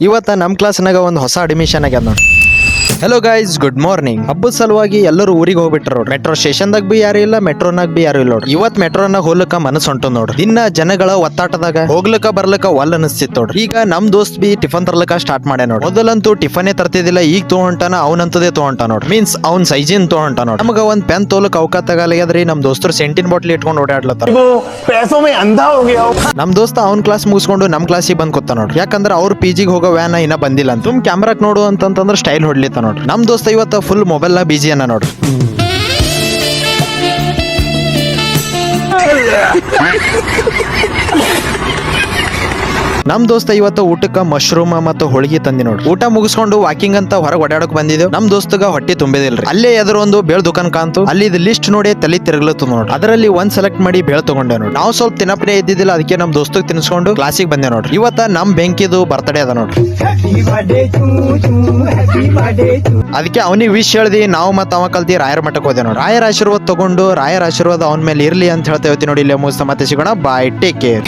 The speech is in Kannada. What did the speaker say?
ಇವತ್ತ ನಮ್ ಕ್ಲಾಸ್ನಾಗ ಒಂದು ಹೊಸ ಅಡ್ಮಿಷನ್ ಆಗ್ಯದ ನೋಡಿ. Hello guys, good morning. ಹಬ್ಬದ ಸಲುವಾಗಿ ಎಲ್ಲರೂ ಊರಿಗೆ ಹೋಗ್ಬಿಟ್ರ ನೋಡ್ರಿ. ಮೆಟ್ರೋ ಸ್ಟೇಷನ್ದಾಗ ಬಿ ಯಾರು ಇಲ್ಲ, ಮೆಟ್ರೋನಾಗ ಬಿ ಯಾರು ಇಲ್ಲ ನೋಡ್ರಿ. ಇವತ್ ಮೆಟ್ರೋನಾಗ ಹೋಗ್ಲಕ್ಕ ಮನಸ್ಸು ಹೊಂಟು ನೋಡ್ರಿ. ದಿನ ಜನಗಳ ಒತ್ತಾಟದಾಗ ಹೋಗ್ಲಕ್ಕ ಬರ್ಲಕ್ಕ ಒಲ್ ಅನಿಸ್ತಿತ್ತು ನೋಡ್ರಿ. ಈಗ ನಮ್ ದೋಸ್ತ್ ಬಿ ಟಿಫನ್ ತರ್ಲಕ್ಕ ಸ್ಟಾರ್ಟ್ ಮಾಡ್ಯ ನೋಡ್ರಿ. ಮೊದಲಂತೂ ಟಿಫನೇ ತರ್ತಿದಿಲ್ಲ, ಈಗ ತಗೊಂಟಾನ ಅವನಂತದೇ ತಗೊಂಟ ನೋಡ್ರಿ. ಮೀನ್ಸ್ ಅವ್ನ್ ಸೈಜಿನ್ ತಗೊಂಟ ನೋಡ್ರಿ. ನಮಗ ಒಂದ್ ಪೆನ್ ತೋಲಕ್ ಅವಕಾಶ ತಗಲಾಗ್ಯದ್ರಿ. ನಮ್ ದೋಸ್ತರು ಸೆಂಟಿನ್ ಬಾಟ್ಲಿ ಇಟ್ಕೊಂಡು ಓಡಾಡ್ಲತ್ತಾರ. ನಮ್ ದೋಸ್ತ ಅವ್ನ್ ಕ್ಲಾಸ್ ಮುಗಿಸ್ಕೊಂಡು ನಮ್ ಕ್ಲಾಸಿಗೆ ಬಂದ್ ಕೂತ ನೋಡ್ರಿ. ಯಾಕಂದ್ರ ಅವ್ರ ಪಿಜಿಗೆ ಹೋಗೋ ವ್ಯಾನ್ ಇನ್ನ ಬಂದಿಲ್ಲ ಅಂತ. ತುಮ್ ಕ್ಯಾಮ್ರಾಕ್ ನೋಡು ಅಂತಂದ್ರ ಸ್ಟೈಲ್ ಹೊಡ್ಲಿತ್ತ ನೋಡ್ರಿ. ನಮ್ ದೋಸ್ತ ಇವತ್ತ ಫುಲ್ ಮೊಬೈಲ್ ನ ಬಿಜಿ ಅನ್ನ ನೋಡ್ರಿ. ನಮ್ ದೋಸ್ತ ಇವತ್ತು ಊಟಕ್ಕ ಮಶ್ರೂಮ್ ಮತ್ತು ಹೋಳಿಗೆ ತಂದಿ ನೋಡ್ರಿ. ಊಟ ಮುಗಿಸ್ಕೊಂಡು ವಾಕಿಂಗ್ ಅಂತ ಹೊರಗೆ ಓಡಾಡಕ್ ಬಂದಿದ್ದೇವ್. ನಮ್ ದೋಸ್ತಗ ಹೊಟ್ಟೆ ತುಂಬಿದಿಲ್ರಿ. ಅಲ್ಲೇ ಎದುರು ಒಂದು ಬೇಳ್ ದುಕಾನ್ ಕಾಂತು. ಅಲ್ಲಿ ಇದು ಲಿಸ್ಟ್ ನೋಡಿ ತಲೆ ತಿರುಗ್ಲತ್ತು ನೋಡ್ರಿ. ಅದರಲ್ಲಿ ಒಂದ್ ಸೆಲೆಕ್ಟ್ ಮಾಡಿ ಬೇಳ್ ತಗೊಂಡೆ ನೋಡ್ರಿ. ನಾವು ಸ್ವಲ್ಪ ತಿನ್ನಪನೆ ಇದ್ದಿದ್ದಿಲ್ಲ, ಅದಕ್ಕೆ ನಮ್ ದೋಸ್ತಗ್ ತಿನ್ಸ್ಕೊಂಡು ಕ್ಲಾಸಿಗೆ ಬಂದೆ ನೋಡ್ರಿ. ಇವತ್ತ ನಮ್ ಬೆಂಕಿದು ಬರ್ತಡೇ ಅದ ನೋಡ್ರಿ. ಅದಕ್ಕೆ ಅವನಿಗೆ ವಿಶ್ ಹೇಳ್ದಿ. ನಾವು ಮತ್ತ ಅವ ಕಲ್ತಿ ರಾಯರ ಮಠಕ್ಕೆ ಹೋದೆ ನೋಡಿ. ರಾಯರ ಆಶೀರ್ವಾದ ತಗೊಂಡು ರಾಯರ ಆಶೀರ್ವಾದ ಅವನ ಮೇಲೆ ಇರ್ಲಿ ಅಂತ ಹೇಳ್ತೇವತಿ ನೋಡಿ. ಇಲ್ಲಿ ಮುಗಿಸ್ತಾ ಮತ್ತೆ ಸಿಗೋಣ. ಬಾಯ್, ಟೇಕ್ ಕೇರ್.